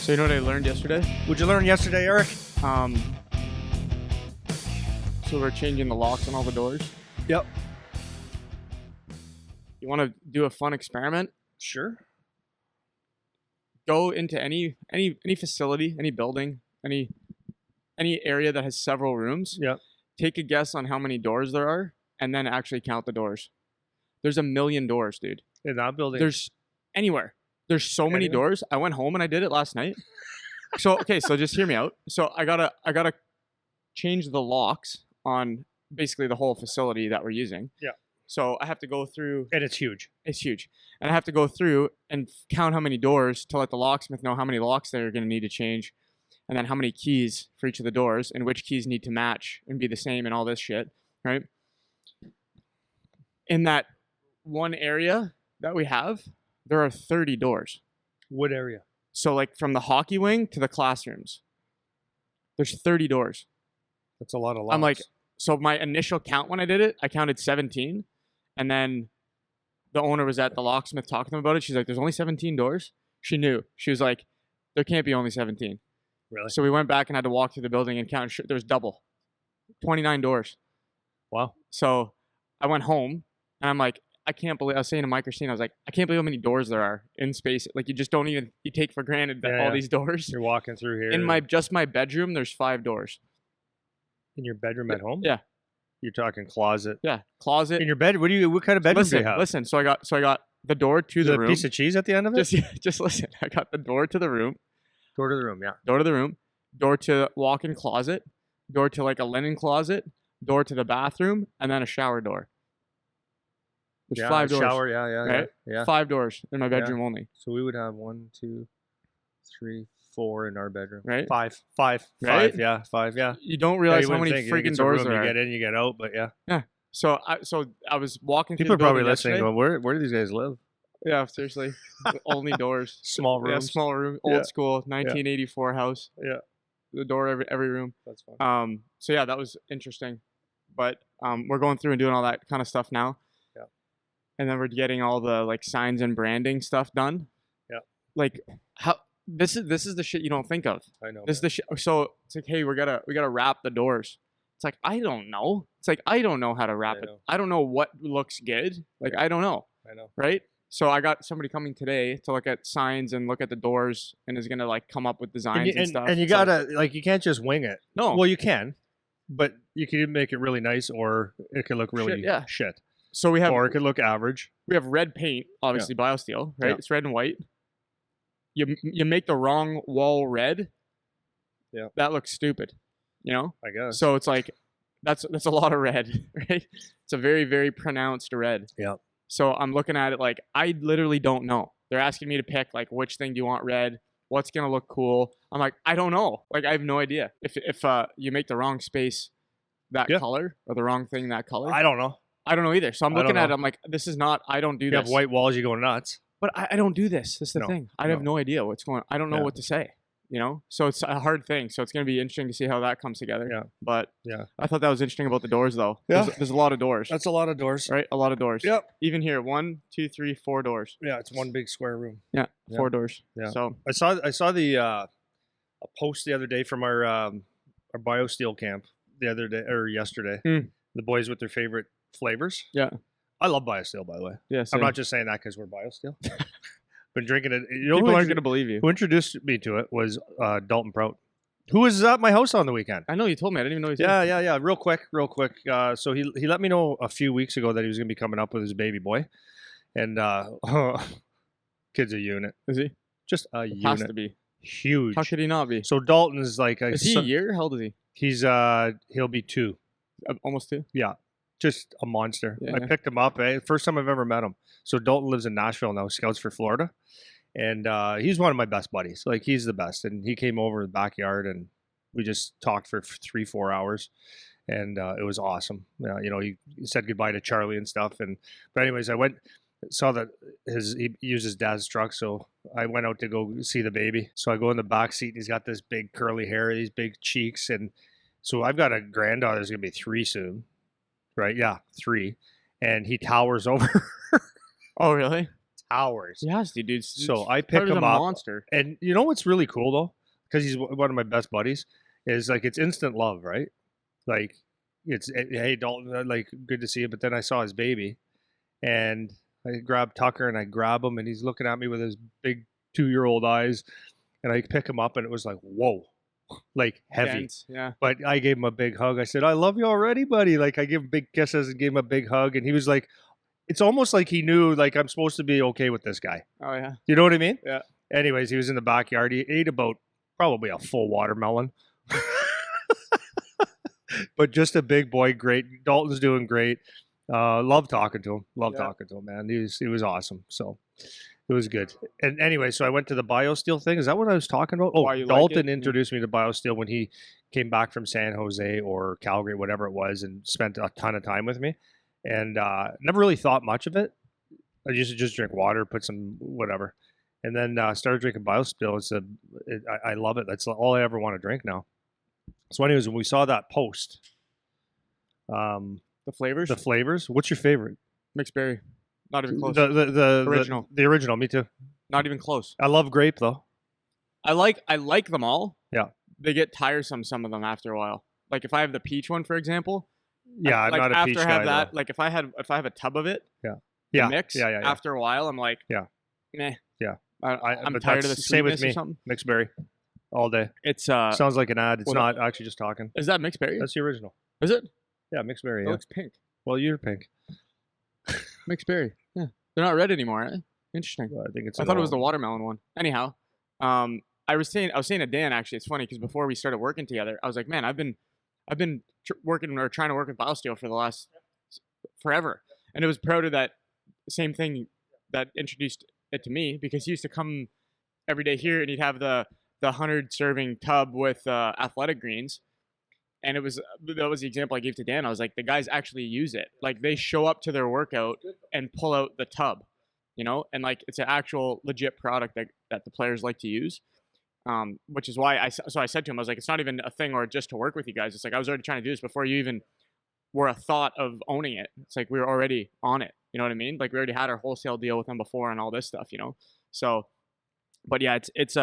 So you know what I learned yesterday? What'd you learn yesterday, Eric? So we're changing the locks on all the doors. Yep. You want to do a fun experiment? Sure. Go into any facility, any building, any area that has several rooms. Yep. Take a guess on how many doors there are, and then actually count the doors. There's 1 million doors, dude. In that building. There's anywhere. There's so many doors. I went home and I did it last night. So just hear me out. So I gotta change the locks on basically the whole facility that we're using. Yeah. So I have to go through. And it's huge. It's huge. And I have to go through and count how many doors to let the locksmith know how many locks they're going to need to change. And then how many keys for each of the doors and which keys need to match and be the same and all this shit, right? In that one area that we have, there are 30 doors. What area? So like from the hockey wing to the classrooms, there's 30 doors. That's a lot of locks. I'm like, so my initial count when I did it, I counted 17. And then the owner was at the locksmith talking to them about it. She's like, there's only 17 doors. She knew. She was like, there can't be only 17. Really? So we went back and had to walk through the building and count. There was double. 29 doors. Wow. So I went home and I'm like, I can't believe, I was saying to Mike or Christine, I was like, I can't believe how many doors there are in space. Like you just don't even, you take for granted that all these doors. You're walking through here. In just my bedroom, there's 5 doors. In your bedroom at home? Yeah. You're talking closet. Yeah. Closet. In your bed? What kind of bedroom do you have? Listen. So I got the door to the room. A piece of cheese at the end of it? Just listen. I got the door to the room. Door to the room, yeah. Door to the room. Door to walk-in closet. Door to like a linen closet. Door to the bathroom, and then a shower door. There's 5 doors. Shower, right? yeah. 5 doors in my bedroom only. So we would have 1, 2, 3, 4 in our bedroom. Right? 5, right? 5, yeah, 5, yeah. You don't realize you how many freaking doors there are. You get in, you get out, but yeah. Yeah. So I was walking through People the are probably building listening yesterday. going, where do these guys live? Yeah, seriously. Only doors. Small rooms. Yeah, small room. Old school, 1984 house. Yeah. The door every room. That's fine. So yeah, that was interesting. But we're going through and doing all that kind of stuff now. Yeah. And then we're getting all the like signs and branding stuff done. Yeah. Like how this is the shit you don't think of. I know. This is the shit. So it's like, hey, we gotta wrap the doors. It's like, I don't know. It's like, I don't know how to wrap it. I don't know what looks good. Like, I don't know. I know. Right? So I got somebody coming today to look at signs and look at the doors and is going to like come up with designs and stuff. And you gotta, like, you can't just wing it. No. Well, you can, but you can make it really nice or it could look really shit. So or it could look average. We have red paint, obviously BioSteel, right? Yeah. It's red and white. You make the wrong wall red. Yeah. That looks stupid, you know? I guess. So it's like, that's a lot of red, right? It's a very, very pronounced red. Yeah. So I'm looking at it like, I literally don't know. They're asking me to pick like, which thing do you want red? What's going to look cool? I'm like, I don't know. Like, I have no idea. If you make the wrong space that color or the wrong thing that color. I don't know. I don't know either. So I'm looking at it. I'm like, this is not, I don't do this. You have white walls, you go nuts. But I don't do this. That's the thing. I have no idea what's going on. I don't know what to say, you know? So it's a hard thing. So it's going to be interesting to see how that comes together. Yeah. But I thought that was interesting about the doors, though. Yeah. There's a lot of doors. That's a lot of doors. Right? A lot of doors. Yep. Even here, 1, 2, 3, 4 doors. Yeah, it's one big square room. Yeah, 4 doors. Yeah. So I saw the a post the other day from our BioSteel camp the other day or yesterday. The boys with their favorite flavors. Yeah. I love BioSteel, by the way. Yeah, I'm not just saying that because we're BioSteel. Been drinking it. People aren't going to believe you. Who introduced me to it was Dalton Prout, who was at my house on the weekend. I know, you told me. I didn't even know he was here. Yeah. Real quick. So he let me know a few weeks ago that he was going to be coming up with his baby boy. And kid's a unit. Is he? Just a unit. Has to be. Huge. How could he not be? So Dalton is like is he a year? How old is he? He's he'll be 2. Almost 2? Yeah. Just a monster. Yeah, I picked him up. First time I've ever met him. So Dalton lives in Nashville now, scouts for Florida. And he's one of my best buddies. Like, he's the best. And he came over the backyard and we just talked for 3-4 hours. And it was awesome. You know, he said goodbye to Charlie and stuff. But anyways, I saw that he used his dad's truck. So I went out to go see the baby. So I go in the back seat and he's got this big curly hair, these big cheeks. And so I've got a granddaughter who's going to be 3 soon. Right? Yeah, 3. And he towers over. Oh, really? hours. He has to, dude. So I pick He's a him up, monster. and you know what's really cool though, because he's one of my best buddies, is like it's instant love, right? Like it's hey Dalton, like good to see you. But then I saw his baby, and I grabbed Tucker and I grab him, and he's looking at me with his big 2-year-old eyes, and I pick him up, and it was like whoa, like heavy. Dense, yeah. But I gave him a big hug. I said, "I love you already, buddy." Like I gave him big kisses and gave him a big hug, and he was like, it's almost like he knew like I'm supposed to be okay with this guy. Oh yeah. You know what I mean? Yeah. Anyways, he was in the backyard. He ate about probably a full watermelon. But just a big boy, great. Dalton's doing great. Love talking to him. Love talking to him, man. He was awesome. So it was good. And anyway, so I went to the BioSteel thing. Is that what I was talking about? Oh, Dalton introduced me to BioSteel when he came back from San Jose or Calgary, whatever it was, and spent a ton of time with me. And never really thought much of it. I used to just drink water, put some whatever, and then started drinking BioSteel. I love it. That's all I ever want to drink now. So, anyways, when we saw that post, the flavors. What's your favorite? Mixed berry. Not even close. The original. The original. Me too. Not even close. I love grape though. I like them all. Yeah. They get tiresome, some of them, after a while. Like if I have the peach one, for example. Yeah, I'm not a peach guy. After I have that, though. like if I have a tub of it. Yeah. Mix. Yeah. After a while, I'm like. Yeah. Meh. Yeah. I'm tired of the sweetness. Same with me. Or something. Mixed berry. All day. It's sounds like an ad. It's not actually just talking. Is that mixed berry? That's the original. Is it? Yeah, mixed berry. It looks pink. Well, you're pink. Mixed berry. Yeah, they're not red anymore. Eh? Interesting. Well, I think it's. I thought it was the watermelon one. Anyhow, I was saying to Dan, actually, it's funny because before we started working together, I was like, man, I've been working or trying to work with BioSteel for the last forever, and it was proud of that same thing that introduced it to me, because he used to come every day here and he'd have the 100 serving tub with athletic greens, and that was the example I gave to Dan. I was like, the guys actually use it. Like they show up to their workout and pull out the tub, you know, and like it's an actual legit product that the players like to use. Which is why I said to him, I was like, it's not even a thing or just to work with you guys. It's like I was already trying to do this before you even were a thought of owning it. It's like we were already on it. You know what I mean? Like we already had our wholesale deal with them before and all this stuff, you know. So, but yeah, it's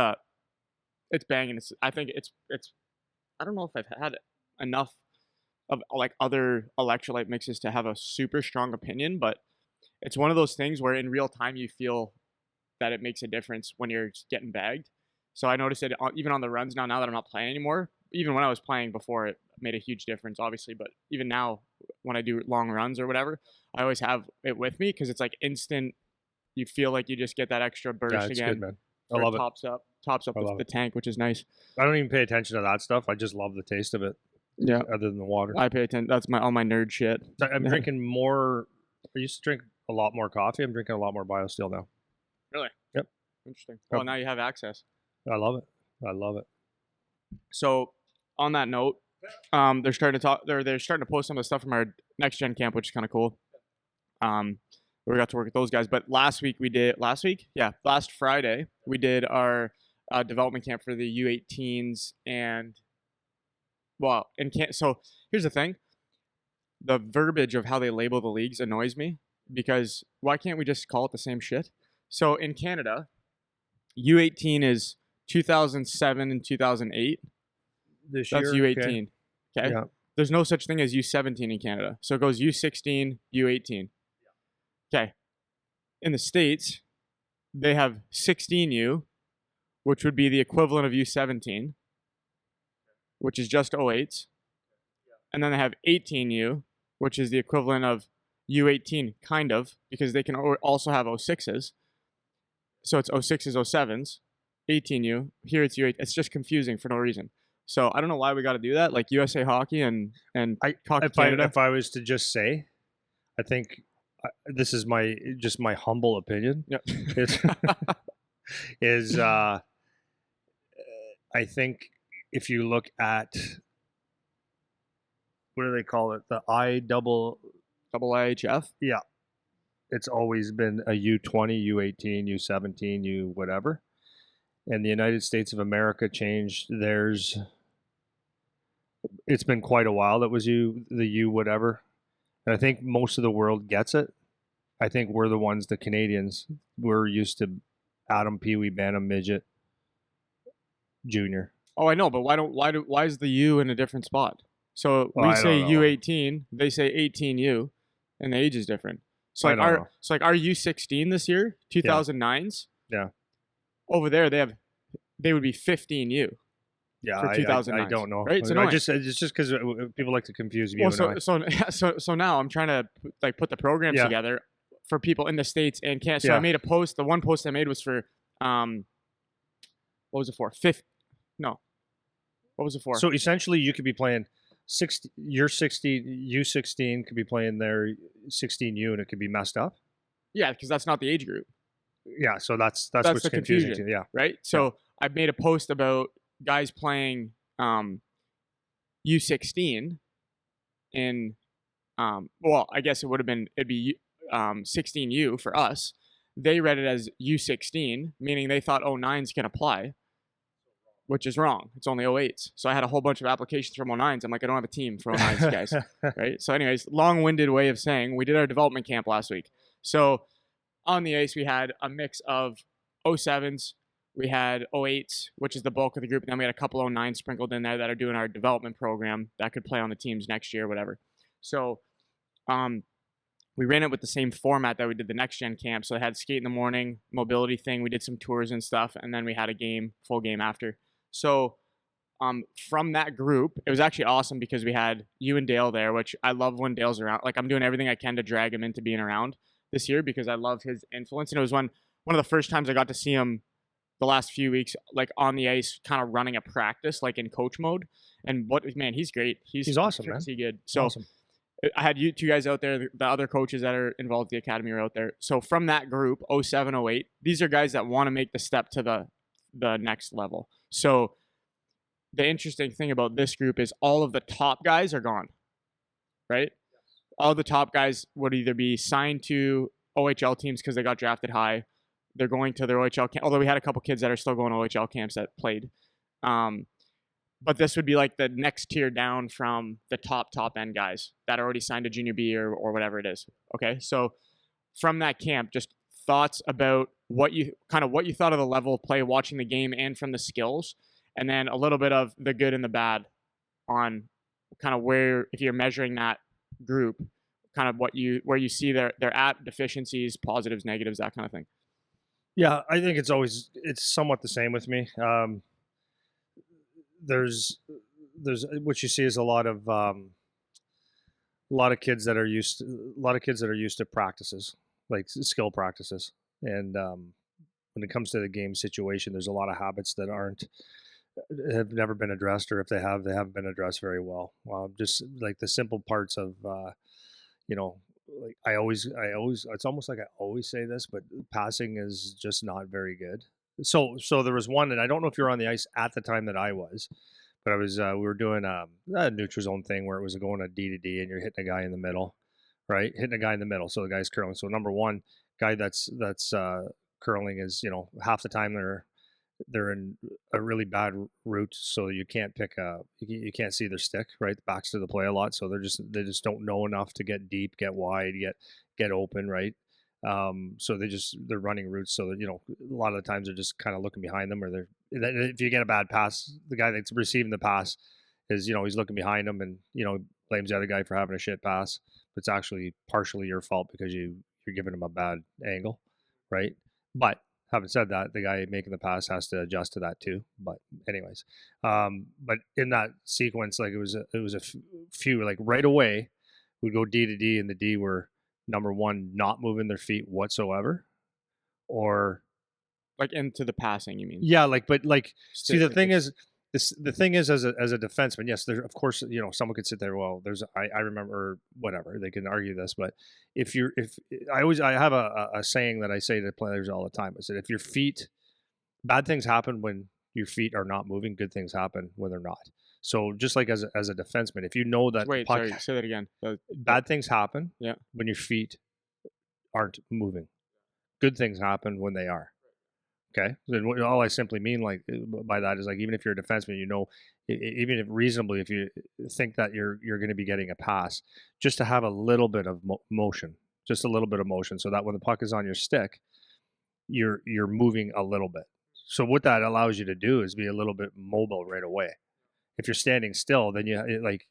banging. I think it's I don't know if I've had enough of like other electrolyte mixes to have a super strong opinion, but it's one of those things where in real time you feel that it makes a difference when you're getting bagged. So I noticed it even on the runs now that I'm not playing anymore. Even when I was playing before, it made a huge difference, obviously. But even now, when I do long runs or whatever, I always have it with me because it's like instant. You feel like you just get that extra burst it's again. Good, man. I love it. Tops up the tank, which is nice. I don't even pay attention to that stuff. I just love the taste of it. Yeah. Other than the water. I pay attention. That's all my nerd shit. I'm drinking more. I used to drink a lot more coffee. I'm drinking a lot more BioSteel now. Really? Yep. Interesting. Well, now you have access. I love it. I love it. So, on that note, they're starting to post some of the stuff from our next gen camp, which is kind of cool. We got to work with those guys. But last Friday, we did our development camp for the U18s, and so here's the thing: the verbiage of how they label the leagues annoys me, because why can't we just call it the same shit? So in Canada, U18 is 2007 and 2008. That's U18. Okay. Yeah. There's no such thing as U17 in Canada. So it goes U16, U18. Okay. In the States, they have 16U, which would be the equivalent of U17, which is just 08s. And then they have 18U, which is the equivalent of U18, kind of, because they can also have 06s. So it's 06s, 07s. 18U. Here it's U8. It's just confusing for no reason. So I don't know why we got to do that. Like USA Hockey and Canada. If I was to just say, I think this is my humble opinion. Yep. I think if you look at what do they call it, the IIHF. Yeah, it's always been a U20, U18, U17, U whatever. And the United States of America changed theirs. It's been quite a while that was the U whatever. And I think most of the world gets it. I think we're the ones, the Canadians, we're used to Atom, Pee Wee, Bantam, Midget, Junior. Oh, I know, but why is the U in a different spot? So Well, we I say don't know. U18, they say 18U, and the age is different. So I like don't know. our U16 this year, 2009s, Yeah. over there they would be 15U Yeah, for I 2009s, don't know. right? It's annoying. It's just because people like to confuse you Well, and I. so now I'm trying to put the programs Yeah. together for people in the States and Canada. So I Yeah. made a post. The one post I made was for what was it for? Fifth? No, what was it for? So essentially, you could be playing 60. You're 60. U16 could be playing their 16U, and it could be messed up. Yeah, because that's not the age group. Yeah. So that's what's the confusing confusion, to you. Yeah. right? So I made a post about guys playing U16 in well, I guess it'd be 16U for us. They read it as U16, meaning they thought 09s can apply, which is wrong. It's only 08s. So I had a whole bunch of applications from 09s. I'm like, I don't have a team for 09s, guys. Right? So anyways, long-winded way of saying we did our development camp last week. So on the ice, we had a mix of 07s, we had 08s, which is the bulk of the group, and then we had a couple 09s sprinkled in there that are doing our development program that could play on the teams next year, whatever. So we ran it with the same format that we did the next gen camp. So I had skate in the morning, mobility thing. We did some tours and stuff, and then we had a full game after. So from that group, it was actually awesome because we had you and Dale there, which I love when Dale's around. Like I'm doing everything I can to drag him into being around this year because I love his influence. And it was one of the first times I got to see him the last few weeks, like on the ice, kind of running a practice, like in coach mode. And he's great. He's awesome, man. Good. So awesome. I had you two guys out there. The other coaches that are involved with the academy are out there. So from that group, 07, 08, these are guys that want to make the step to the next level. So the interesting thing about this group is all of the top guys are gone, right? All the top guys would either be signed to OHL teams because they got drafted high. They're going to their OHL camp, although we had a couple kids that are still going to OHL camps that played. But this would be like the next tier down from the top end guys that already signed a junior B or whatever it is. Okay, so from that camp, just thoughts about what you thought of the level of play watching the game and from the skills, and then a little bit of the good and the bad on kind of where, if you're measuring that group, kind of where you see their at deficiencies, positives, negatives, that kind of thing. Yeah, I think it's somewhat the same with me. There's what you see is a lot of kids that are used to practices, like skill practices, and when it comes to the game situation, there's a lot of habits that have never been addressed, or if they haven't been addressed very well. Just like the simple parts of like I always it's almost like I always say this, but passing is just not very good. So there was one, and I don't know if you were on the ice at the time that I was, but I was. We were doing a neutral zone thing where it was going a D to D, and you're hitting a guy in the middle, right? Hitting a guy in the middle, so the guy's curling. So number one, guy that's curling is half the time they're in a really bad route, so you can't you can't see their stick, right? The back's to the play a lot, so they just don't know enough to get deep, get wide, get open, right? So they're running routes, so that a lot of the times they're just kind of looking behind them, or if you get a bad pass, the guy that's receiving the pass is he's looking behind him and blames the other guy for having a shit pass, but it's actually partially your fault because you're giving him a bad angle, right? But having said that, the guy making the pass has to adjust to that too. But anyways, but in that sequence, like it was a few, like right away, we'd go D to D, and the D were number one, not moving their feet whatsoever, or like into the passing, you mean? Yeah, see, the thing is, the thing is, as a defenseman, yes, there, of course, someone could sit there. Well, I remember, whatever, they can argue this, but if I have a saying that I say to players all the time. I said, if your feet, bad things happen when your feet are not moving, good things happen when they're not. So just like as a defenseman, if you know that sorry, say that again. Bad things happen when your feet aren't moving. Good things happen when they are. Okay. Then all I simply mean by that is, like, even if you're a defenseman, even if reasonably, if you think that you're going to be getting a pass, just to have a little bit of motion, just a little bit of motion, so that when the puck is on your stick, you're moving a little bit. So what that allows you to do is be a little bit mobile right away. If you're standing still, then like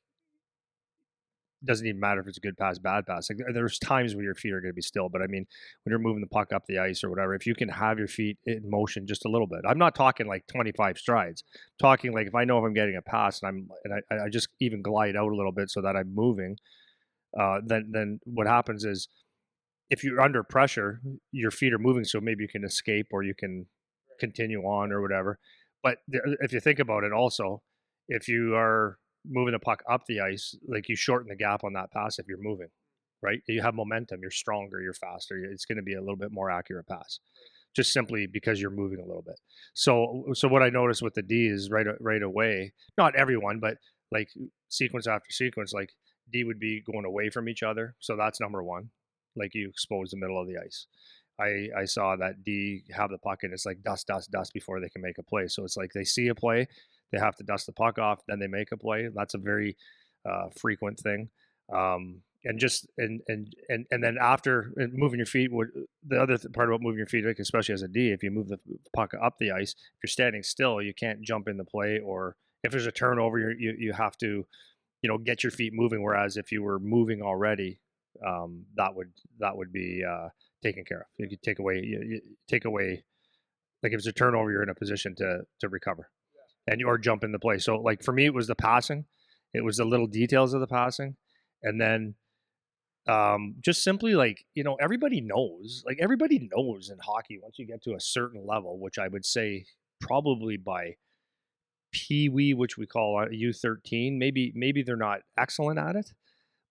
doesn't even matter if it's a good pass, bad pass. Like there's times where your feet are going to be still, but I mean, when you're moving the puck up the ice or whatever, if you can have your feet in motion just a little bit, I'm not talking like 25 strides. I'm talking like if I know if I'm getting a pass and I just even glide out a little bit so that I'm moving, then what happens is if you're under pressure, your feet are moving, so maybe you can escape or you can continue on or whatever. But if you think about it, also, if you are moving the puck up the ice, like you shorten the gap on that pass if you're moving, right? You have momentum, you're stronger, you're faster. It's going to be a little bit more accurate pass, just simply because you're moving a little bit. So what I noticed with the D is right away, not everyone, but like sequence after sequence, like D would be going away from each other. So that's number one. Like you expose the middle of the ice. I saw that D have the puck and it's like dust, dust, dust before they can make a play. So it's like they see a play, they have to dust the puck off, then they make a play. That's a very frequent thing. And just and then after moving your feet, the other part about moving your feet, like especially as a D, if you move the puck up the ice, if you're standing still, you can't jump in the play, or if there's a turnover, you have to get your feet moving. Whereas if you were moving already, that would be taken care of. You could you take away, like if it's a turnover, you're in a position to recover and or jump in the play. So like for me, it was the passing, it was the little details of the passing, and then just simply like everybody knows in hockey once you get to a certain level, which I would say probably by Pee Wee, which we call U13, maybe they're not excellent at it,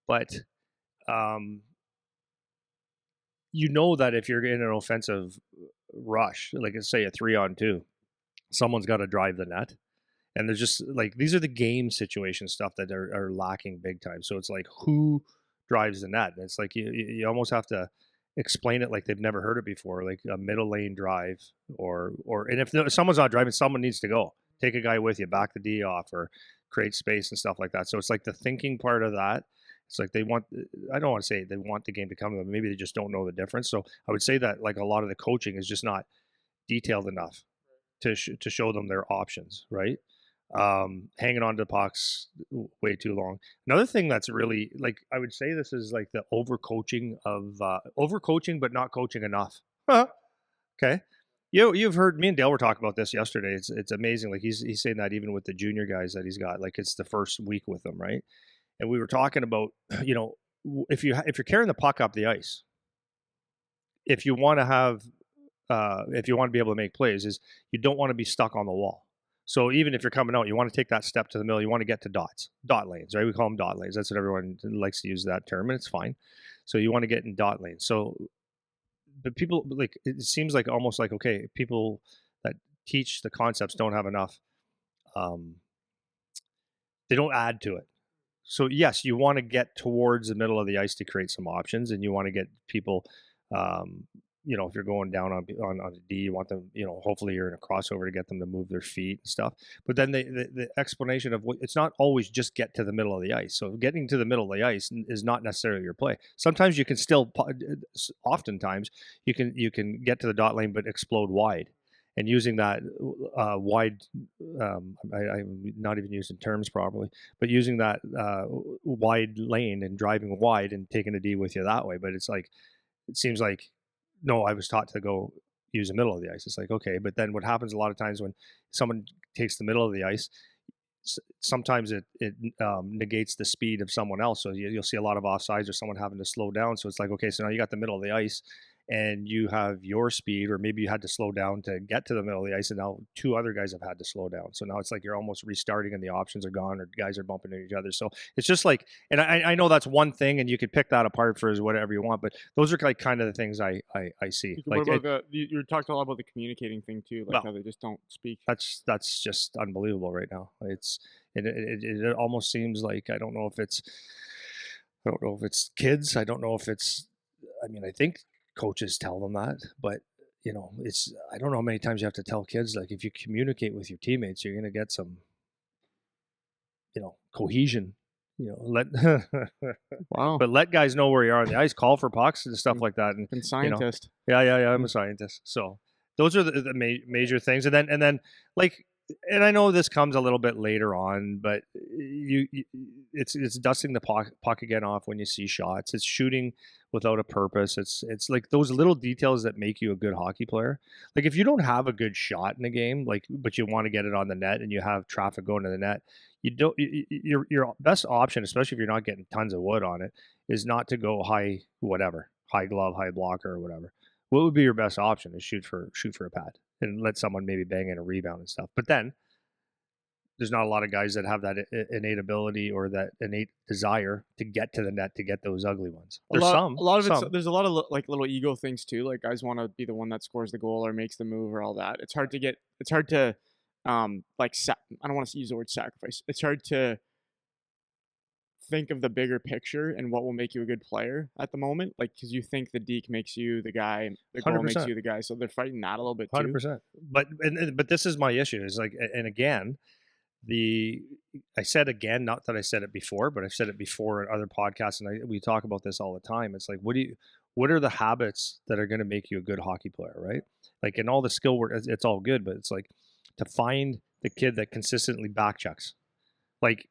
but um, that if you're in an offensive rush, like let's say a 3-on-2, someone's got to drive the net. And there's just like, these are the game situation stuff that are lacking big time. So it's like, who drives the net? And it's like, you almost have to explain it like they've never heard it before, like a middle lane drive and if someone's not driving, someone needs to go. Take a guy with you, back the D off, or create space and stuff like that. So it's like the thinking part of that. It's like I don't want to say they want the game to come to them. Maybe they just don't know the difference. So I would say that like a lot of the coaching is just not detailed enough to show them their options, right? Hanging on to pucks way too long. Another thing that's really, like, I would say this is like the overcoaching but not coaching enough. Huh. Okay. You've heard me and Dale were talking about this yesterday. It's amazing. Like he's saying that even with the junior guys that he's got, like it's the first week with them, right? And we were talking about, if you're carrying the puck up the ice, if you want to be able to make plays, is you don't want to be stuck on the wall. So even if you're coming out, you want to take that step to the middle. You want to get to dot lanes, right? We call them dot lanes. That's what everyone likes to use that term, and it's fine. So you want to get in dot lanes. So, but people, like, it seems like almost like, okay, people that teach the concepts don't have enough. They don't add to it. So yes, you want to get towards the middle of the ice to create some options, and you want to get people, if you're going down on a D, you want them, hopefully you're in a crossover to get them to move their feet and stuff. But then the explanation of it's not always just get to the middle of the ice. So getting to the middle of the ice is not necessarily your play. Sometimes you can still, oftentimes you can get to the dot lane but explode wide. And using that wide, I'm not even using terms properly, but using that wide lane and driving wide and taking a D with you that way. But it's like, it seems like, no, I was taught to go use the middle of the ice. It's like, okay, but then what happens a lot of times when someone takes the middle of the ice, sometimes it negates the speed of someone else. So you'll see a lot of offsides or someone having to slow down. So it's like, okay, so now you got the middle of the ice and you have your speed, or maybe you had to slow down to get to the middle of the ice, and now two other guys have had to slow down. So now it's like you're almost restarting and the options are gone, or guys are bumping into each other. So it's just like, and I know that's one thing, and you could pick that apart for whatever you want, but those are like kind of the things I see. What about you talked a lot about the communicating thing too, like how they just don't speak. That's just unbelievable right now. It almost seems like, I don't know if it's kids. I don't know if it's, I think coaches tell them that, but I don't know how many times you have to tell kids, like, if you communicate with your teammates, you're going to get some, cohesion let Wow. but let guys know where you are on the ice, call for pucks and stuff like that. And And scientist. yeah, I'm a scientist. So those are the major things. And then like, and I know this comes a little bit later on, but it's dusting the puck again off when you see shots. It's shooting without a purpose. It's like those little details that make you a good hockey player. Like if you don't have a good shot in a game, like but you want to get it on the net and you have traffic going to the net, you don't. Your best option, especially if you're not getting tons of wood on it, is not to go high glove, high blocker, or whatever. What would be your best option? Is shoot for a pad and let someone maybe bang in a rebound and stuff. But then there's not a lot of guys that have that innate ability or that innate desire to get to the net to get those ugly ones. There's a some. lot of it's there's a lot of like little ego things too. Like guys want to be the one that scores the goal or makes the move or all that. It's hard to like I don't want to use the word sacrifice. It's hard to think of the bigger picture and what will make you a good player at the moment, like because you think the deke makes you the guy, the goal 100%. makes you the guy, so they're fighting that a little bit too. 100%. But this is my issue. Is like, and again, I said again, not that I said it before, but I've said it before in other podcasts, and we talk about this all the time. It's like, what are the habits that are going to make you a good hockey player, right? Like in all the skill work, it's all good, but it's like to find the kid that consistently back checks. Like,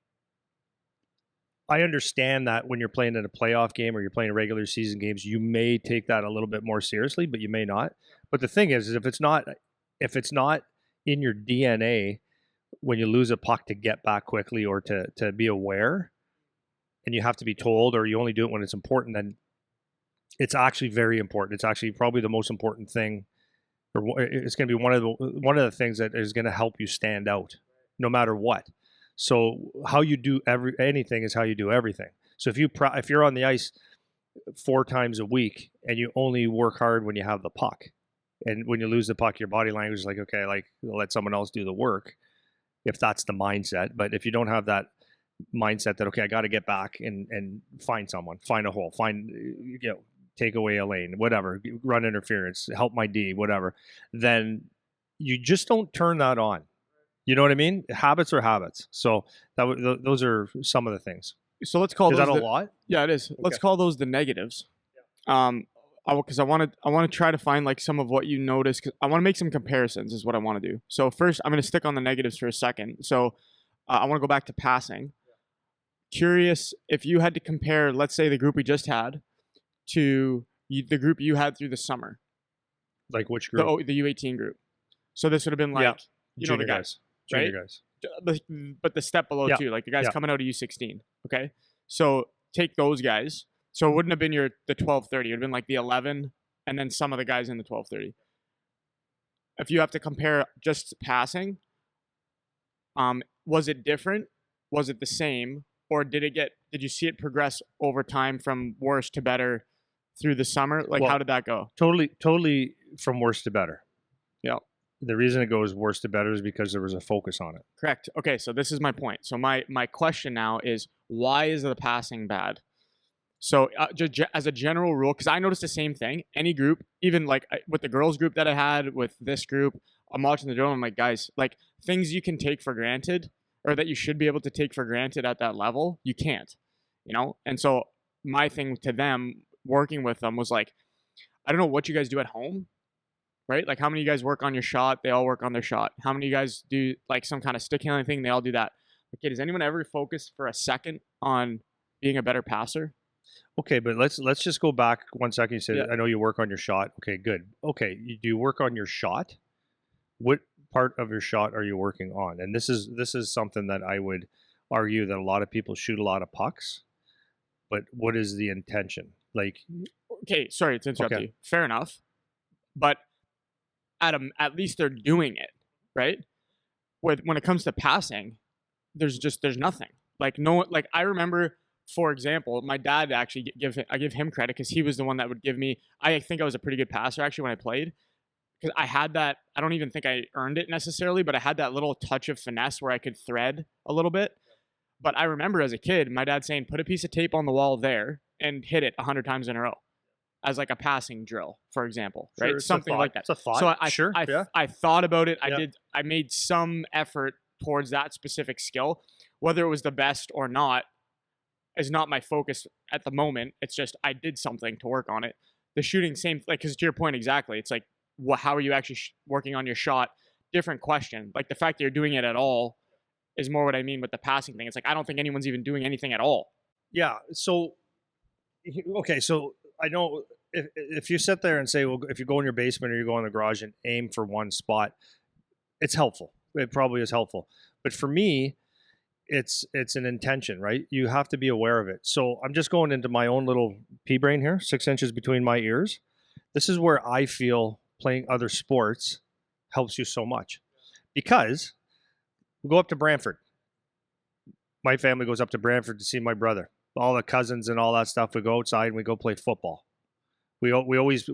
I understand that when you're playing in a playoff game or you're playing regular season games, you may take that a little bit more seriously, but you may not. But the thing is if it's not in your DNA when you lose a puck to get back quickly or to be aware, and you have to be told, or you only do it when it's important, then it's actually very important. It's actually probably the most important thing, or it's going to be one of the things that is going to help you stand out, no matter what. So how you do anything is how you do everything. So if you're on the ice 4 times a week and you only work hard when you have the puck, and when you lose the puck, your body language is like, okay, like let someone else do the work, if that's the mindset. But if you don't have that mindset that, okay, I got to get back and find someone, find a hole, take away a lane, whatever, run interference, help my D, whatever, then you just don't turn that on. You know what I mean? Habits are habits. So those are some of the things. So let's call those. Is that a lot? Yeah, it is. Okay. Let's call those the negatives. Because I want to try to find like some of what you notice. Cause I want to make some comparisons. Is what I want to do. So first, I'm going to stick on the negatives for a second. So I want to go back to passing. Curious if you had to compare, let's say, the group we just had to the group you had through the summer. Like which group? The U18 group. So this would have been like the guys. Junior right? guys. But the step below too, like the guys coming out of U16. Okay, so take those guys. So it wouldn't have been the 12-30. It would have been like the 11, and then some of the guys in the 12-30. If you have to compare just passing, was it different? Was it the same, or did you see it progress over time from worse to better through the summer? Like, how did that go? Totally from worse to better. Yeah. The reason it goes worse to better is because there was a focus on it. Correct. Okay, so this is my point. So my question now is, why is the passing bad? So as a general rule, because I noticed the same thing. Any group, even like with the girls group that I had, with this group, I'm watching the drill and I'm like, guys, like things you can take for granted or that you should be able to take for granted at that level, you can't, And so my thing to them, working with them, was like, I don't know what you guys do at home. Right? Like how many of you guys work on your shot? They all work on their shot. How many of you guys do like some kind of stick handling thing? They all do that. Okay, does anyone ever focus for a second on being a better passer? Okay, but let's just go back 1 second. You said, I know you work on your shot. Okay, good. Okay, do you work on your shot? What part of your shot are you working on? And this is something that I would argue that a lot of people shoot a lot of pucks, but what is the intention? Like, okay, sorry to interrupt you. Fair enough, but at least they're doing it, right? When it comes to passing, there's nothing. Like I remember, for example, my dad actually I give him credit because he was the one that would give me. I think I was a pretty good passer actually when I played, because I had that. I don't even think I earned it necessarily, but I had that little touch of finesse where I could thread a little bit. But I remember as a kid, my dad saying, "Put a piece of tape on the wall there and hit it 100 times in a row," as like a passing drill, for example, right? Sure, something like that. It's a thought. So I thought about it. Yeah. I made some effort towards that specific skill, whether it was the best or not. is not my focus at the moment. It's just I did something to work on it. The shooting, same, like, because to your point exactly, it's like, how are you actually working on your shot? Different question. Like, the fact that you're doing it at all is more what I mean with the passing thing. It's like, I don't think anyone's even doing anything at all. Yeah. So, okay. So I know if you sit there and say, well, if you go in your basement or you go in the garage and aim for one spot, it's helpful. It probably is helpful. But for me, it's an intention, right? You have to be aware of it. So I'm just going into my own little pea brain here, 6 inches between my ears. This is where I feel playing other sports helps you so much, because we go up to Brantford. My family goes up to Brantford to see my brother. All the cousins and all that stuff. We go outside and we go play football. We always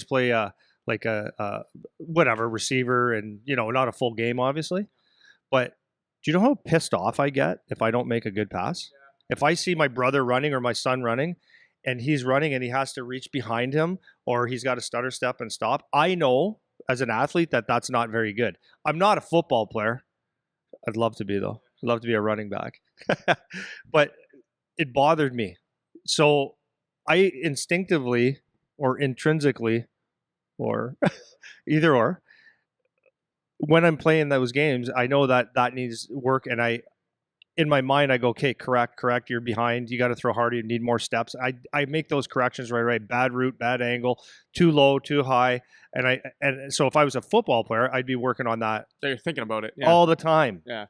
play like a whatever receiver, and not a full game obviously. But do you know how pissed off I get if I don't make a good pass? Yeah. If I see my brother running or my son running, and he's running and he has to reach behind him, or he's got to stutter step and stop, I know as an athlete that that's not very good. I'm not a football player. I'd love to be, though. I'd love to be a running back. But it bothered me. So I instinctively or intrinsically, or either or, when I'm playing those games, I know that needs work. And in my mind, I go, okay, correct. You're behind. You got to throw harder. You need more steps. I make those corrections right. Bad route, bad angle, too low, too high. And so if I was a football player, I'd be working on that. So you're thinking about it all the time. Yeah.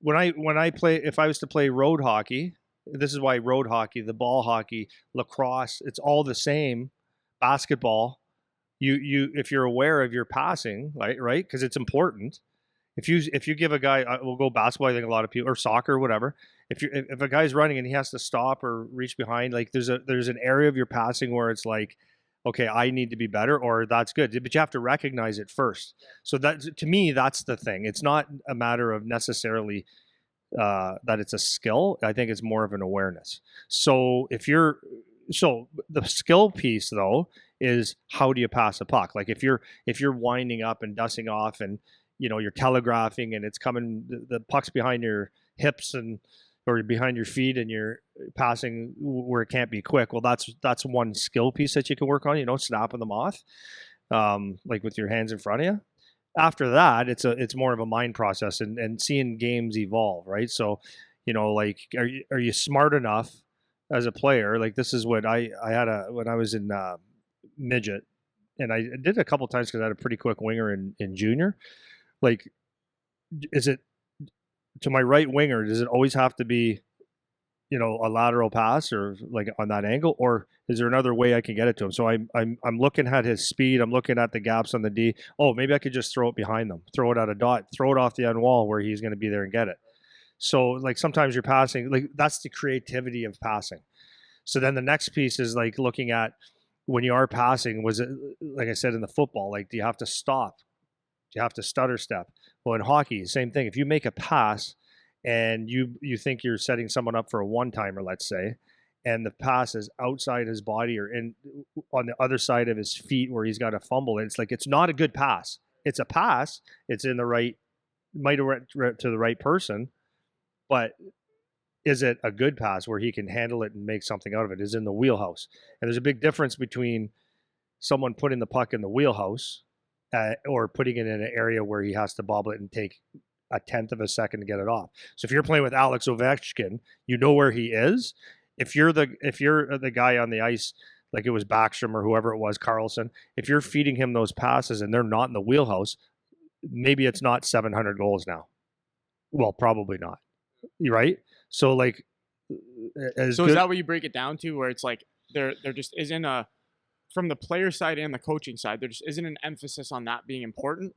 When I play, if I was to play road hockey, this is why road hockey, the ball hockey, lacrosse, it's all the same. Basketball, if you're aware of your passing, right, because it's important. If you give a guy, we'll go basketball, I think a lot of people, or soccer, whatever. If a guy's running and he has to stop or reach behind, like there's an area of your passing where it's like, okay, I need to be better, or that's good, but you have to recognize it first. So that, to me, that's the thing. It's not a matter of necessarily that it's a skill. I think it's more of an awareness. So the skill piece though is, how do you pass a puck? Like if you're winding up and dusting off and you're telegraphing and it's coming, the puck's behind your hips or behind your feet and you're passing where it can't be quick. Well, that's one skill piece that you can work on, snapping them off, like with your hands in front of you. After that, it's more of a mind process and seeing games evolve, right? So, like, are you smart enough as a player? Like, this is what I had when I was in midget, and I did it a couple times because I had a pretty quick winger in junior. Like, is it to my right winger? Does it always have to be, a lateral pass or like on that angle, or is there another way I can get it to him? So I'm looking at his speed. I'm looking at the gaps on the D. Oh, maybe I could just throw it behind them, throw it at a dot, throw it off the end wall where he's going to be there and get it. So like sometimes you're passing, like that's the creativity of passing. So then the next piece is like looking at when you are passing, was it, like I said, in the football, like, do you have to stop? Do you have to stutter step? Well, in hockey, same thing. If you make a pass and you think you're setting someone up for a one-timer, let's say, and the pass is outside his body or on the other side of his feet where he's got to fumble, it's like, it's not a good pass. It's a pass. It's in the right, might have went to the right person, but is it a good pass where he can handle it and make something out of it? Is in the wheelhouse. And there's a big difference between someone putting the puck in the wheelhouse or putting it in an area where he has to bobble it and take a tenth of a second to get it off. So if you're playing with Alex Ovechkin, you know where he is. If you're the guy on the ice, like it was Backstrom or whoever it was, Carlson, if you're feeding him those passes and they're not in the wheelhouse, maybe it's not 700 goals now. Well, probably not. Right? So like, is that what you break it down to, where it's like there just isn't from the player side and the coaching side, there just isn't an emphasis on that being important?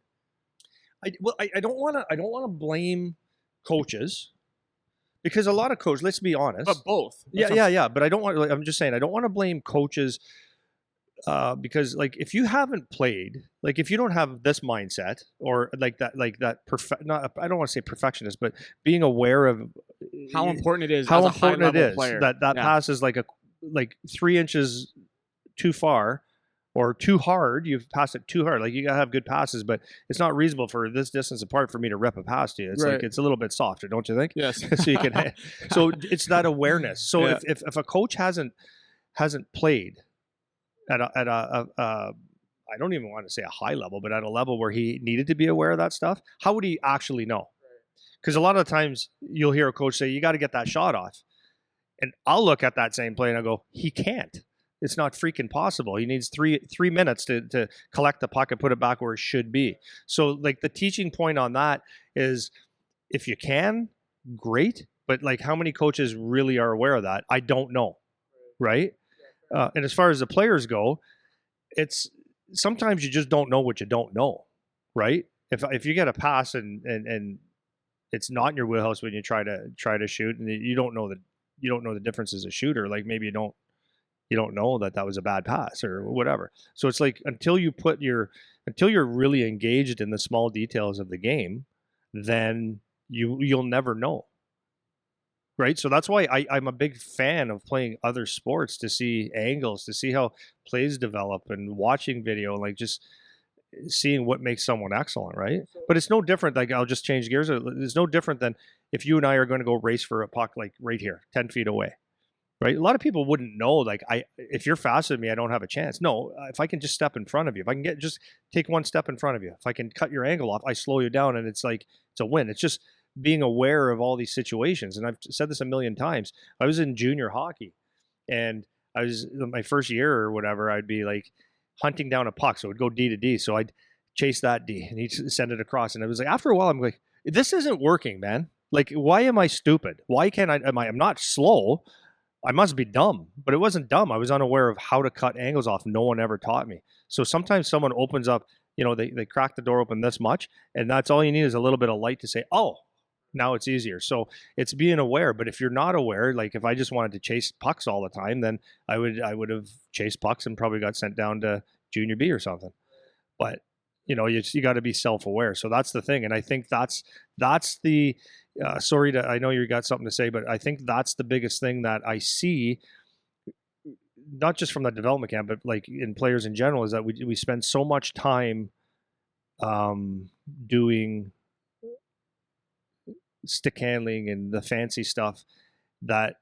I don't want to blame coaches, because a lot of coaches, let's be honest. But both. Yeah. But I don't want. I'm just saying, I don't want to blame coaches because, like, if you haven't played, like, if you don't have this mindset or not, I don't want to say perfectionist, but being aware of how important it is. How as important a it is player. that pass is like 3 inches too far, or too hard. You've passed it too hard. Like you gotta have good passes, but it's not reasonable for this distance apart for me to rep a pass to you. It's like it's a little bit softer, don't you think? Yes. So you can. So it's that awareness. So Yeah. if a coach hasn't played at a I don't even want to say a high level, but at a level where he needed to be aware of that stuff, how would he actually know? Because a lot of times you'll hear a coach say, you got to get that shot off. And I'll look at that same play and I go, he can't. It's not freaking possible. He needs three minutes to collect the puck and put it back where it should be. So like the teaching point on that is if you can, great. But like how many coaches really are aware of that? I don't know. Right? And as far as the players go, it's sometimes you just don't know what you don't know. Right? If you get a pass and it's not in your wheelhouse when you try to shoot, and you don't know the difference as a shooter. Like maybe you don't know that was a bad pass or whatever. So it's like until you're really engaged in the small details of the game, then you'll never know. Right. So that's why I'm a big fan of playing other sports to see angles, to see how plays develop, and watching video, like just seeing what makes someone excellent, right? But it's no different. Like I'll just change gears. It's no different than if you and I are going to go race for a puck, like right here, 10 feet away, right? A lot of people wouldn't know. Like if you're faster than me, I don't have a chance. No, if I can just step in front of you, if I can just take one step in front of you, if I can cut your angle off, I slow you down, and it's like it's a win. It's just being aware of all these situations. And I've said this a million times. I was in junior hockey, and I was my first year or whatever. I'd be like hunting down a puck. So it would go D to D. So I'd chase that D and he'd send it across. And it was like, after a while, I'm like, this isn't working, man. Like, why am I stupid? Why can't I'm not slow. I must be dumb, but it wasn't dumb. I was unaware of how to cut angles off. No one ever taught me. So sometimes someone opens up, they crack the door open this much, and that's all you need is a little bit of light to say, oh, now it's easier. So it's being aware. But if you're not aware, like if I just wanted to chase pucks all the time, then I would have chased pucks and probably got sent down to junior B or something. But you got to be self-aware. So that's the thing. And I think that's the I know you got something to say, but I think that's the biggest thing that I see, not just from the development camp, but like in players in general, is that we spend so much time doing stick handling and the fancy stuff that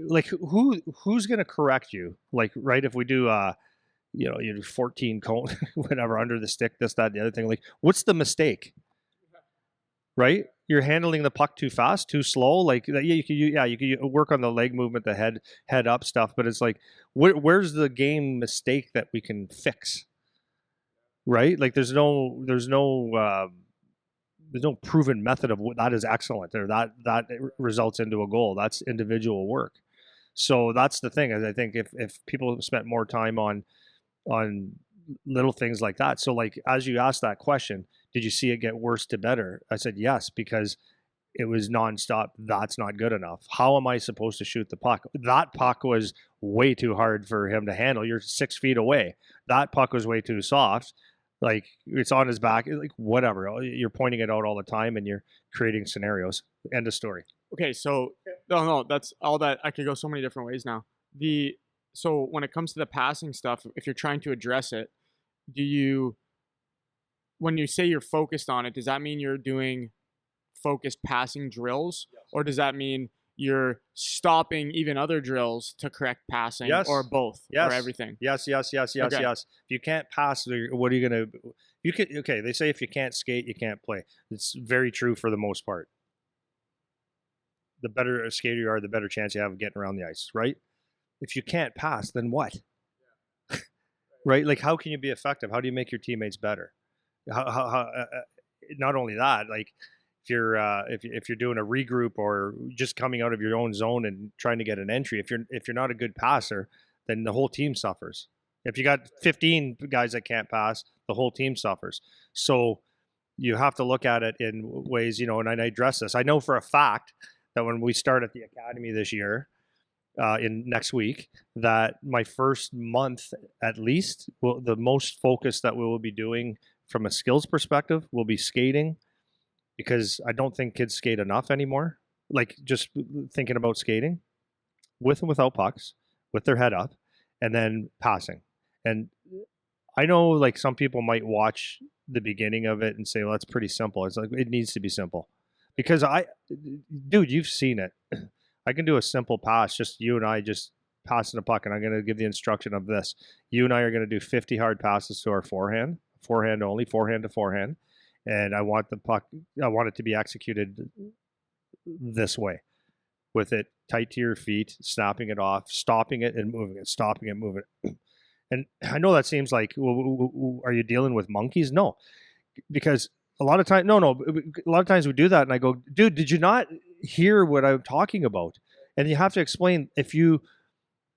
like who's going to correct you? Like, right, if we do you do 14 cone whatever under the stick, this, that, the other thing, like what's the mistake? Right? You're handling the puck too fast, too slow. Like you could work on the leg movement, the head up stuff, but it's like where's the game mistake that we can fix? Right? Like there's no proven method of what that is excellent or that results into a goal. That's individual work. So that's the thing, is I think if people spent more time on little things like that. So like, as you asked that question, did you see it get worse to better? I said yes, because it was nonstop. That's not good enough. How am I supposed to shoot the puck? That puck was way too hard for him to handle. You're 6 feet away. That puck was way too soft. Like it's on his back, like whatever. You're pointing it out all the time and you're creating scenarios. End of story. Okay, so no, that's all that. I could go so many different ways now. So when it comes to the passing stuff, if you're trying to address it, when you say you're focused on it, does that mean you're doing focused passing drills? Yes. Or does that mean you're stopping even other drills to correct passing? Yes. Or both? Yes. Or everything? Yes. Okay. Yes. If you can't pass, what are you going to... Okay, they say if you can't skate, you can't play. It's very true for the most part. The better a skater you are, the better chance you have of getting around the ice, right? If you can't pass, then what? Yeah. Right? Like, how can you be effective? How do you make your teammates better? How not only that, like if you're doing a regroup or just coming out of your own zone and trying to get an entry, if you're not a good passer, then the whole team suffers. If you got 15 guys that can't pass, the whole team suffers. So you have to look at it in ways, and I address this. I know for a fact that when we start at the academy this year, in next week, that my first month at least, the most focus that we will be doing from a skills perspective will be skating, because I don't think kids skate enough anymore. Like just thinking about skating with and without pucks, with their head up, and then passing. And I know like some people might watch the beginning of it and say, well, that's pretty simple. It's like, it needs to be simple because dude, you've seen it. I can do a simple pass, just you and I just passing the puck, and I'm going to give the instruction of this. You and I are going to do 50 hard passes to our forehand only, forehand to forehand. And I want it to be executed this way, with it tight to your feet, snapping it off, stopping it and moving it, stopping it, moving it. And I know that seems like, well, are you dealing with monkeys? No, because a lot of times, a lot of times we do that, and I go, dude, did you not hear what I'm talking about? And you have to explain, if you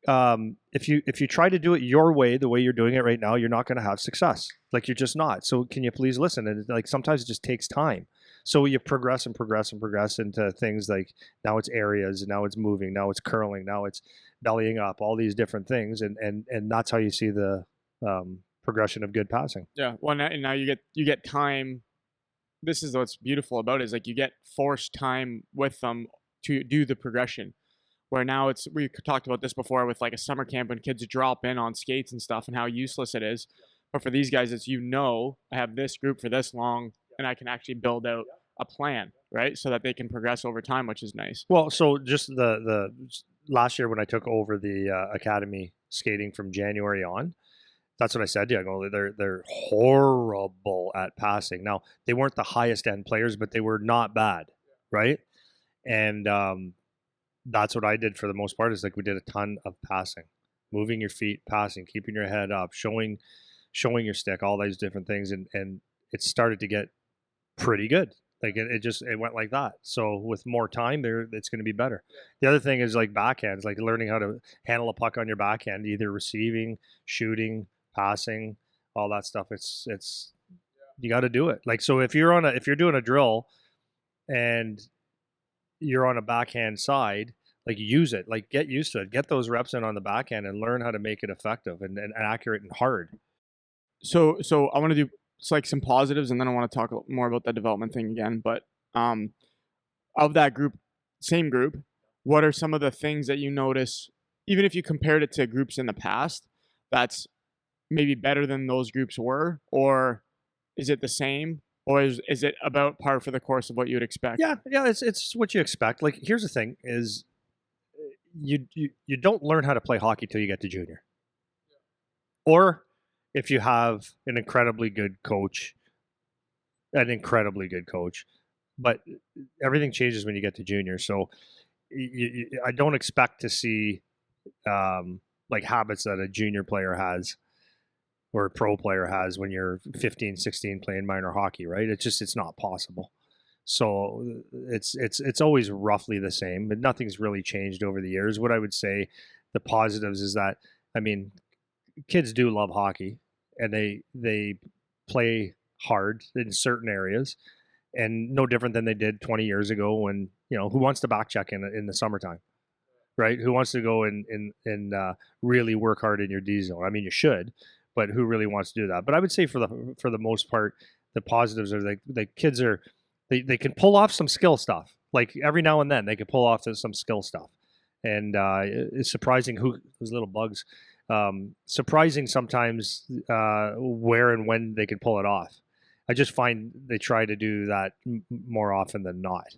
try to do it your way, the way you're doing it right now, you're not going to have success. Like, you're just not. So can you please listen? And like, sometimes it just takes time. So you progress and progress and progress into things like, now it's areas, and now it's moving, now it's curling, now it's bellying up, all these different things, and that's how you see the progression of good passing. Yeah. Well, now you get time. This is what's beautiful about it, is like you get forced time with them to do the progression. Where now we talked about this before with like a summer camp when kids drop in on skates and stuff and how useless it is. But for these guys, it's, I have this group for this long, and I can actually build out a plan, right? So that they can progress over time, which is nice. Well, so just the last year when I took over the academy skating from January on, that's what I said. Yeah, I go, they're horrible at passing. Now, they weren't the highest end players, but they were not bad, right? And that's what I did for the most part. Is like, we did a ton of passing, moving your feet, passing, keeping your head up, showing your stick, all these different things, and it started to get pretty good. Like, it went like that. So with more time there, it's going to be better. The other thing is like backhands, like learning how to handle a puck on your backhand, either receiving, shooting, passing, all that stuff. It's you got to do it. Like, so if you're doing a drill and you're on a backhand side, like, use it, like, get used to it, get those reps in on the backhand and learn how to make it effective and accurate and hard. So I want to do, it's like some positives, and then I want to talk more about the development thing again. But of that same group, what are some of the things that you notice, even if you compared it to groups in the past, that's maybe better than those groups were, or is it the same, or is it about par for the course of what you would expect? Yeah, it's what you expect. Like, here's the thing: is you don't learn how to play hockey till you get to junior, or if you have an incredibly good coach, but everything changes when you get to junior. So I don't expect to see like habits that a junior player has or a pro player has when you're 15, 16 playing minor hockey, right? It's not possible. So it's always roughly the same, but nothing's really changed over the years. What I would say, the positives is that, I mean, kids do love hockey, and they play hard in certain areas, and no different than they did 20 years ago when, who wants to back check in the summertime, right? Who wants to go and really work hard in your D zone? I mean, you should, but who really wants to do that? But I would say for the most part, the positives are like the kids are, they can pull off some skill stuff. Like, every now and then they can pull off some skill stuff, and it's surprising those little bugs. Surprising sometimes where and when they can pull it off. I just find they try to do that more often than not.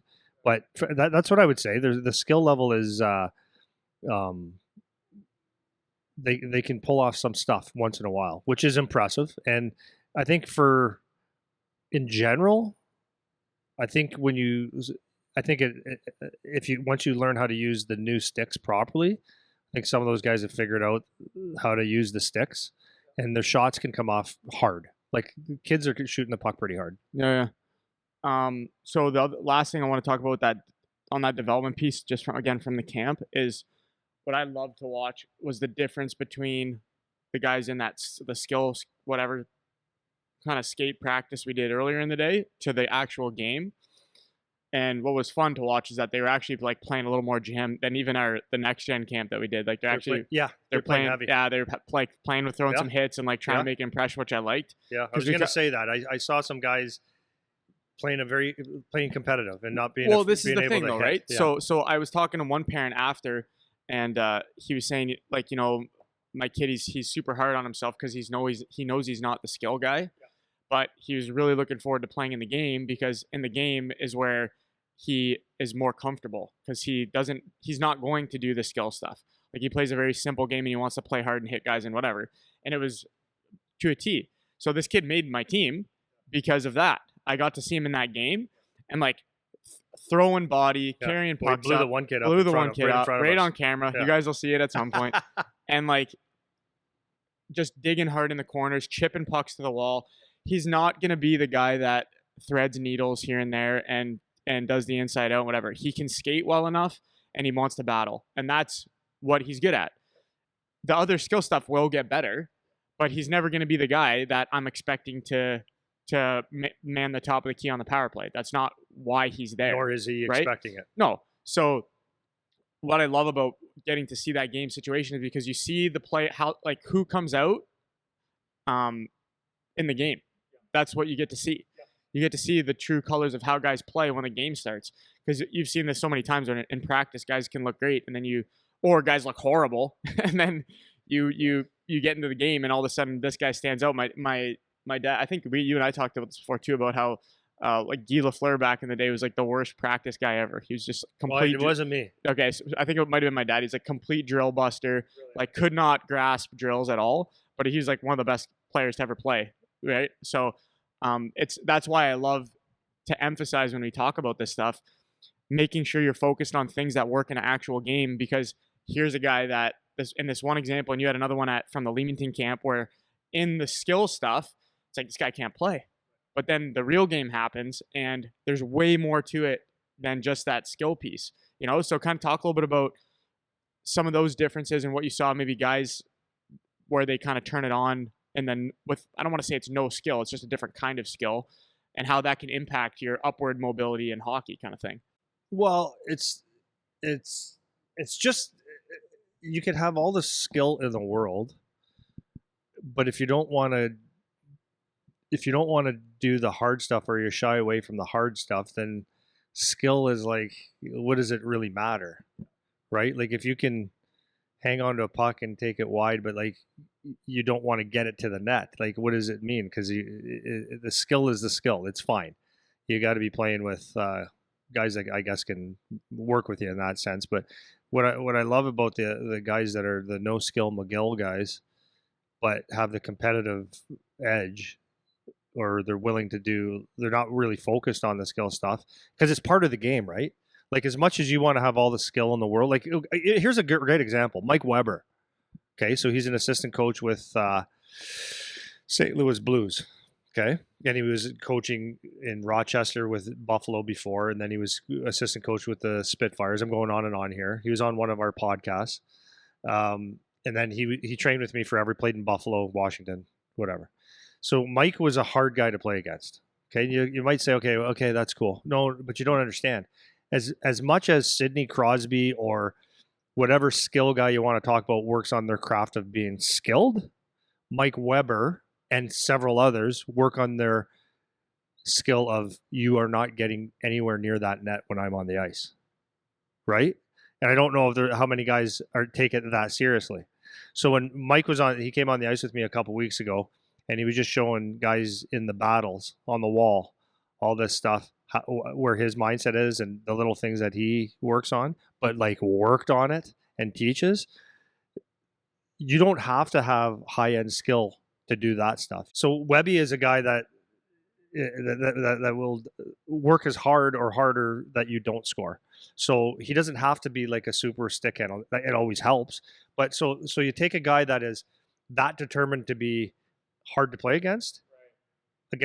But that's what I would say. The skill level is they can pull off some stuff once in a while, which is impressive. And I think in general, once you learn how to use the new sticks properly, I think some of those guys have figured out how to use the sticks, and their shots can come off hard. Like, kids are shooting the puck pretty hard. Yeah. So the last thing I want to talk about on that development piece, just from the camp, is what I love to watch was the difference between the guys in the skills, whatever kind of skate practice we did earlier in the day, to the actual game. And what was fun to watch is that they were actually like playing a little more jam than even the next gen camp that we did. Like, they're playing heavy. Yeah, they're like playing with throwing some hits and like trying to make an impression, which I liked. Yeah, I was going to say that I saw some guys playing competitive and not being. Well, this is the thing, though, hit. right? Yeah. So I was talking to one parent after, and he was saying, like, my kid, he's super hard on himself because he knows he's not the skill guy, but he was really looking forward to playing in the game because in the game is where he is more comfortable because he's not going to do the skill stuff. Like he plays a very simple game and he wants to play hard and hit guys and whatever. And it was to a T. So this kid made my team because of that. I got to see him in that game and like throwing body, carrying pucks, blew the one kid up, right on camera. Yeah. You guys will see it at some point. And like just digging hard in the corners, chipping pucks to the wall. He's not going to be the guy that threads needles here and there and does the inside out, whatever. He can skate well enough and he wants to battle. And that's what he's good at. The other skill stuff will get better, but he's never going to be the guy that I'm expecting to man the top of the key on the power play. That's not why he's there. Nor is he expecting it. No. So what I love about getting to see that game situation is because you see the play, how like who comes out in the game. That's what you get to see. You get to see the true colors of how guys play when the game starts. Because you've seen this so many times when in practice guys can look great and then or guys look horrible and then you get into the game and all of a sudden this guy stands out. My dad, I think you and I talked about this before too, about how like Guy Lafleur back in the day was like the worst practice guy ever. He was just complete. Well, it wasn't me. Okay, so I think it might have been my dad. He's a complete drill buster, like could not grasp drills at all. But he's like one of the best players to ever play, right? So that's why I love to emphasize when we talk about this stuff, making sure you're focused on things that work in an actual game. Because here's a guy that in this one example, and you had another one from the Leamington camp where in the skill stuff, it's like this guy can't play. But then the real game happens and there's way more to it than just that skill piece, you know? So kind of talk a little bit about some of those differences and what you saw maybe guys where they kind of turn it on and then with, I don't want to say it's no skill, it's just a different kind of skill and how that can impact your upward mobility in hockey kind of thing. Well, it's just, you can have all the skill in the world, but if you don't want to do the hard stuff or you're shy away from the hard stuff, then skill is like, what does it really matter? Right? Like if you can hang on to a puck and take it wide, but like you don't want to get it to the net, like what does it mean? Because the skill is the skill. It's fine. You got to be playing with guys that I guess can work with you in that sense. But what I love about the guys that are the no skill McGill guys, but have the competitive edge, or they're willing to do, they're not really focused on the skill stuff because it's part of the game, right? Like as much as you want to have all the skill in the world, like here's a great example, Mike Weber. Okay, so he's an assistant coach with St. Louis Blues. Okay, and he was coaching in Rochester with Buffalo before, and then he was assistant coach with the Spitfires. I'm going on and on here. He was on one of our podcasts, and then he trained with me forever. Played in Buffalo, Washington, whatever. So Mike was a hard guy to play against. Okay, you might say, okay, that's cool. No, but you don't understand. As much as Sidney Crosby or whatever skill guy you want to talk about works on their craft of being skilled, Mike Weber and several others work on their skill of you are not getting anywhere near that net when I'm on the ice, right? And I don't know how many guys take it that seriously. So when Mike he came on the ice with me a couple weeks ago, and he was just showing guys in the battles on the wall, all this stuff, where his mindset is and the little things that he works on, but like worked on it and teaches. You don't have to have high-end skill to do that stuff. So Webby is a guy that will work as hard or harder that you don't score. So he doesn't have to be like a super stick handle. It always helps. But so you take a guy that is that determined to be hard to play against a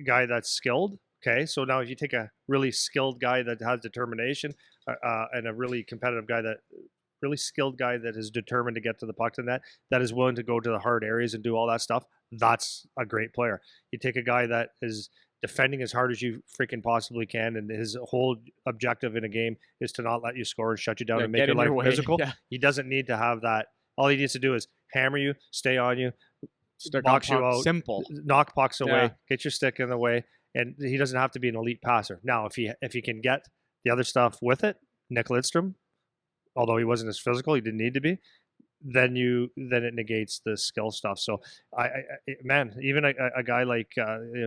guy that's skilled. Okay, so now if you take a really skilled guy that has determination and a really competitive guy really skilled guy that is determined to get to the puck to net, that is willing to go to the hard areas and do all that stuff, that's a great player. You take a guy that is defending as hard as you freaking possibly can, and his whole objective in a game is to not let you score and shut you down and make your life physical. Yeah. He doesn't need to have that. All he needs to do is hammer you, stay on you, box you out, simple, knock pucks away, get your stick in the way, and he doesn't have to be an elite passer. Now, if he can get the other stuff with it, Nick Lidstrom, although he wasn't as physical, he didn't need to be, then it negates the skill stuff. So man, even a guy like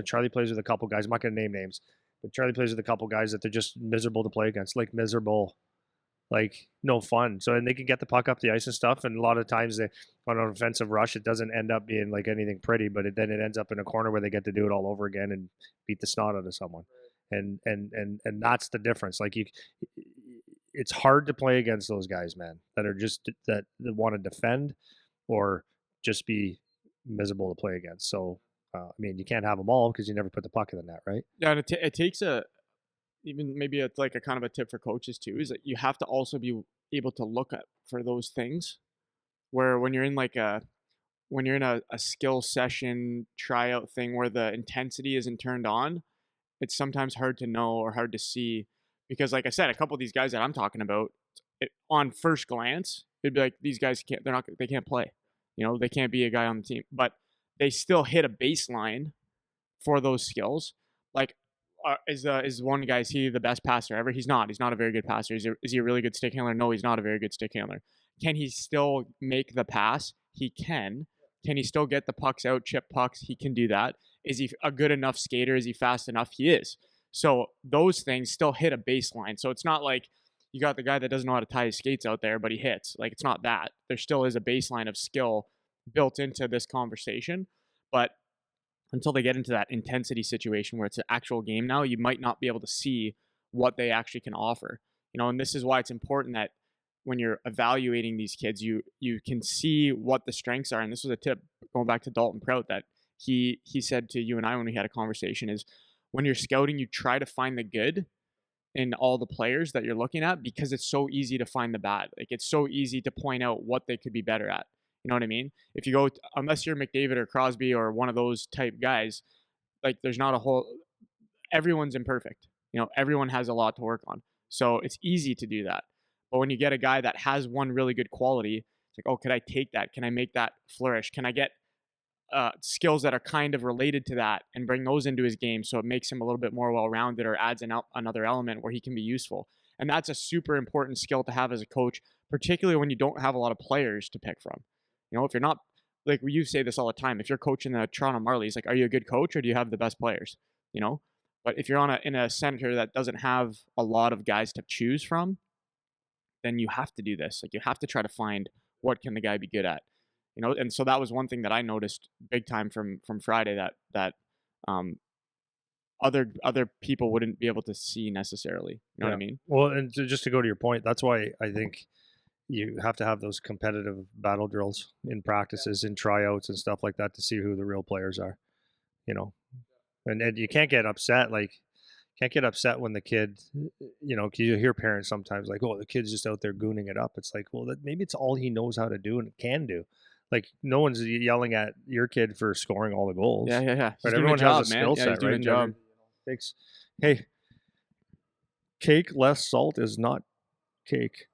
Charlie plays with a couple guys. I'm not going to name names, but Charlie plays with a couple guys that they're just miserable to play against, like miserable, like no fun. So and they can get the puck up the ice and stuff, and a lot of times they on an offensive rush, it doesn't end up being like anything pretty, but then it ends up in a corner where they get to do it all over again and beat the snot out of someone. And that's the difference. Like it's hard to play against those guys, man, that are just that want to defend or just be miserable to play against. So I mean, you can't have them all because you never put the puck in the net, right? Yeah, and it takes even maybe it's like a kind of a tip for coaches too, is that you have to also be able to look at for those things where when you're in a skill session tryout thing where the intensity isn't turned on, it's sometimes hard to know or hard to see because, like I said, a couple of these guys that I'm talking about, on first glance, it'd be like these guys they can't play, they can't be a guy on the team, but they still hit a baseline for those skills. Like, is one guy, is he the best passer ever? He's not. He's not a very good passer. Is he a really good stick handler? No, he's not a very good stick handler. Can he still make the pass? He can. Can he still get the pucks out, chip pucks? He can do that. Is he a good enough skater? Is he fast enough? He is. So those things still hit a baseline. So it's not like you got the guy that doesn't know how to tie his skates out there, but he hits. Like, it's not that. There still is a baseline of skill built into this conversation. But until they get into that intensity situation where it's an actual game now, you might not be able to see what they actually can offer. And this is why it's important that when you're evaluating these kids, you can see what the strengths are. And this was a tip going back to Dalton Prout that he said to you and I when we had a conversation is when you're scouting, you try to find the good in all the players that you're looking at because it's so easy to find the bad. Like, it's so easy to point out what they could be better at. You know what I mean? If you go, unless you're McDavid or Crosby or one of those type guys, like there's not everyone's imperfect. Everyone has a lot to work on. So it's easy to do that. But when you get a guy that has one really good quality, it's like, oh, could I take that? Can I make that flourish? Can I get skills that are kind of related to that and bring those into his game so it makes him a little bit more well-rounded or adds another element where he can be useful? And that's a super important skill to have as a coach, particularly when you don't have a lot of players to pick from. If you're not, like you say this all the time, if you're coaching the Toronto Marlies, like, are you a good coach or do you have the best players? But if you're in a center that doesn't have a lot of guys to choose from, then you have to do this. Like, you have to try to find what can the guy be good at. And so that was one thing that I noticed big time from Friday that other people wouldn't be able to see necessarily. You know what I mean? Well, and just to go to your point, that's why I think you have to have those competitive battle drills in practices, in tryouts and stuff like that to see who the real players are, and you can't get upset. Like, can't get upset when the kid, you hear parents sometimes like, oh, the kid's just out there gooning it up. It's like, well, maybe it's all he knows how to do and can do. Like, no one's yelling at your kid for scoring all the goals. Yeah. But everyone has a skill set, he's doing right? A job. Hey, cake less salt is not cake.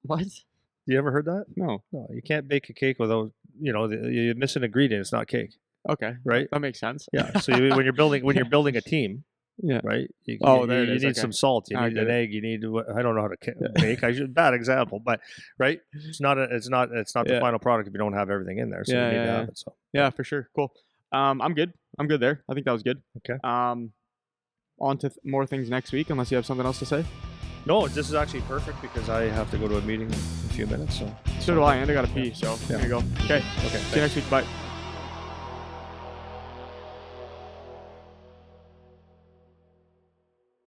What? You ever heard that? No, you can't bake a cake without, you miss an ingredient. It's not cake. Okay, right. That makes sense. Yeah. So when you're building a team, yeah, right. You need some salt. You need an egg. You need. I don't know how to bake. Bad example, but right. It's not the final product if you don't have everything in there. So you need to have it. So yeah, for sure. Cool. I'm good. I'm good there. I think that was good. Okay. On to more things next week, unless you have something else to say. No, this is actually perfect because I have to go to a meeting in a few minutes. So do I, and I got to pee. So there you go. Okay. See you next week. Bye.